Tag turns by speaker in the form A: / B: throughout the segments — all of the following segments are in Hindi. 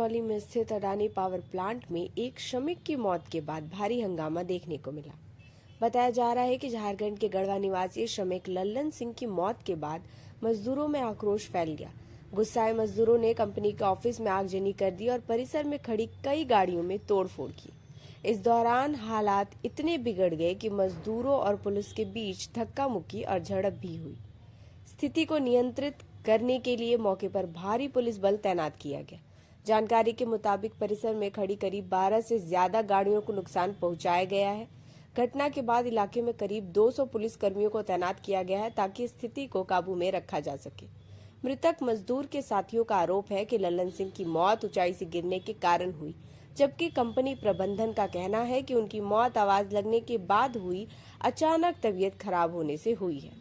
A: सिंगरौली में स्थित अडानी पावर प्लांट में एक श्रमिक की मौत के बाद भारी हंगामा देखने को मिला। बताया जा रहा है कि झारखंड के गढ़वा निवासी श्रमिक लल्लन सिंह की मौत के बाद मजदूरों में आक्रोश फैल गया। गुस्साए मजदूरों ने कंपनी के ऑफिस में आगजनी कर दी और परिसर में खड़ी कई गाड़ियों में तोड़फोड़ की। इस दौरान हालात इतने बिगड़ गए कि मजदूरों और पुलिस के बीच धक्का मुक्की और झड़प भी हुई। स्थिति को नियंत्रित करने के लिए मौके पर भारी पुलिस बल तैनात किया गया। जानकारी के मुताबिक परिसर में खड़ी करीब 12 से ज्यादा गाड़ियों को नुकसान पहुंचाया गया है। घटना के बाद इलाके में करीब 200 पुलिस कर्मियों को तैनात किया गया है ताकि स्थिति को काबू में रखा जा सके। मृतक मजदूर के साथियों का आरोप है कि लल्लन सिंह की मौत ऊंचाई से गिरने के कारण हुई, जबकि कंपनी प्रबंधन का कहना है कि उनकी मौत आवाज लगने के बाद हुई, अचानक तबीयत खराब होने से हुई है।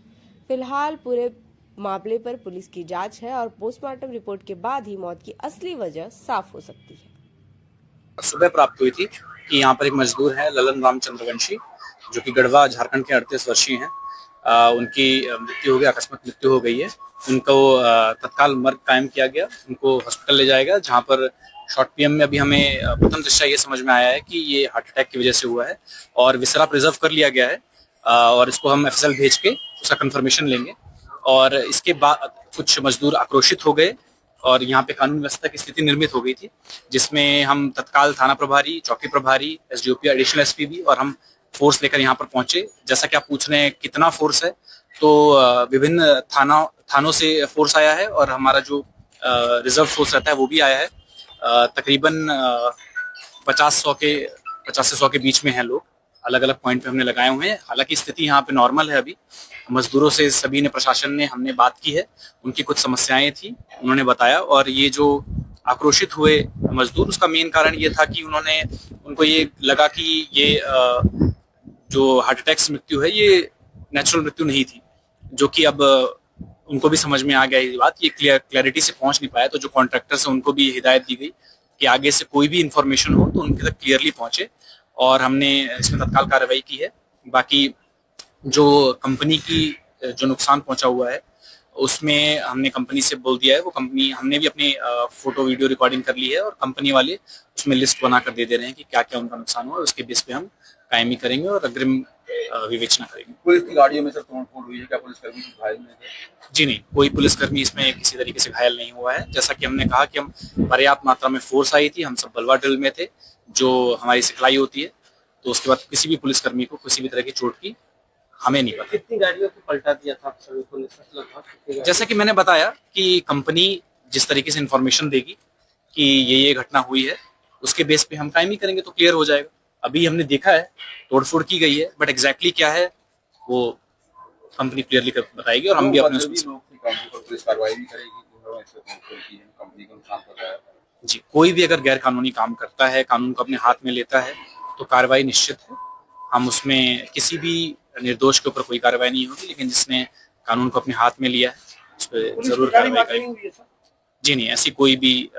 A: फिलहाल पूरे मामले पर पुलिस की जांच है और पोस्टमार्टम रिपोर्ट के बाद ही मौत की असली वजह साफ हो सकती है।
B: सुबह प्राप्त हुई थी कि यहाँ पर एक मजदूर है ललन रामचंद्र वंशी, जो कि गढ़वा झारखंड के 38 वर्षीय हैं। उनकी मृत्यु हो गई, आकस्मिक मृत्यु हो गई है। उनको तत्काल मर्ग कायम किया गया, उनको हॉस्पिटल ले जाएगा, जहाँ पर शॉर्ट पीएम में अभी हमें प्रथम दृष्टया ये समझ में आया है कि ये हार्ट अटैक की वजह से हुआ है और विसरा प्रिजर्व कर लिया गया है। और इसको हम एफएसएल भेज के उसका कंफर्मेशन लेंगे। और इसके बाद कुछ मजदूर आक्रोशित हो गए और यहाँ पे कानून व्यवस्था की स्थिति निर्मित हो गई थी, जिसमें हम तत्काल थाना प्रभारी, चौकी प्रभारी, एसडीओपी, एडिशनल एसपी भी और हम फोर्स लेकर यहाँ पर पहुंचे। जैसा कि आप पूछ रहे हैं कितना फोर्स है, तो विभिन्न थानों से फोर्स आया है और हमारा जो रिजर्व फोर्स रहता है वो भी आया है। तकरीबन 50 से 100 के बीच में हैं लोग। अलग अलग पॉइंट पे हमने लगाए हुए हैं। हालांकि स्थिति यहाँ पे नॉर्मल है। अभी मजदूरों से सभी ने, प्रशासन ने, हमने बात की है। उनकी कुछ समस्याएं थी, उन्होंने बताया। और ये जो आक्रोशित हुए मजदूर, उसका मेन कारण ये था कि उनको ये लगा कि ये जो हार्ट अटैक से मृत्यु है ये नेचुरल मृत्यु नहीं थी, जो कि अब उनको भी समझ में आ गया ये बात। ये क्लैरिटी से पहुंच नहीं पाया, तो जो कॉन्ट्रैक्टर्स हैं उनको भी हिदायत दी गई कि आगे से कोई भी इंफॉर्मेशन हो तो उनके तक क्लियरली पहुंचे, और हमने इसमें तत्काल कार्रवाई की है। बाकी जो कंपनी की जो नुकसान पहुंचा हुआ है उसमें हमने कंपनी से बोल दिया है। वो कंपनी, हमने भी अपनी फोटो वीडियो रिकॉर्डिंग कर ली है और कंपनी वाले उसमें लिस्ट बना कर दे रहे हैं कि क्या क्या उनका नुकसान हुआ है। उसके बेस पे हम कायमी करेंगे और अग्रिम विवेचना करेंगे।
C: पुलिस की गाड़ियों में सर तोड़फोड़ हुई है, क्या पुलिसकर्मी घायल हुए थे?
B: जी नहीं, कोई पुलिसकर्मी इसमें किसी तरीके से घायल नहीं हुआ है। जैसा कि हमने कहा कि हम पर्याप्त मात्रा में फोर्स आई थी, हम सब बलवा ड्रिल में थे, जो हमारी सिखलाई होती है। तो उसके बाद किसी भी पुलिसकर्मी को किसी भी तरह की चोट की हमें नहीं पता।
C: कितनी गाड़ियों को पलटा दिया था श्रमिकों ने?
B: जैसा कि मैंने बताया कि कंपनी जिस तरीके से इंफॉर्मेशन देगी कि ये घटना हुई है, उसके बेस पे हम कायमी करेंगे तो क्लियर हो जाएगा। अभी हमने देखा है तोड़फोड़ की गई है, बट एग्जैक्टली क्या है वो कंपनी क्लियरली बताएगी। और हम भी अपने
C: पुलिस कार्रवाई भी करेगी कंपनी को नुकसान पहुंचाया।
B: जी, कोई भी अगर गैर कानूनी काम करता है, कानून को अपने हाथ में लेता है, तो कार्रवाई निश्चित है। हम उसमें किसी भी निर्दोष के ऊपर कोई कार्रवाई नहीं होगी, लेकिन जिसने कानून को अपने हाथ में लिया है उस पर जरूर कार्रवाई करेंगे। जी नहीं, ऐसी कोई भी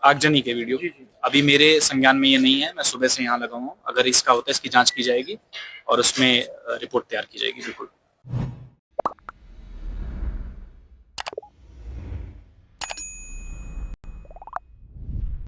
B: आगजनी के वीडियो अभी मेरे संज्ञान में ये नहीं है। मैं सुबह से यहाँ लगा हूँ। अगर इसका होता है, इसकी जांच की जाएगी और उसमें रिपोर्ट तैयार की जाएगी। बिल्कुल।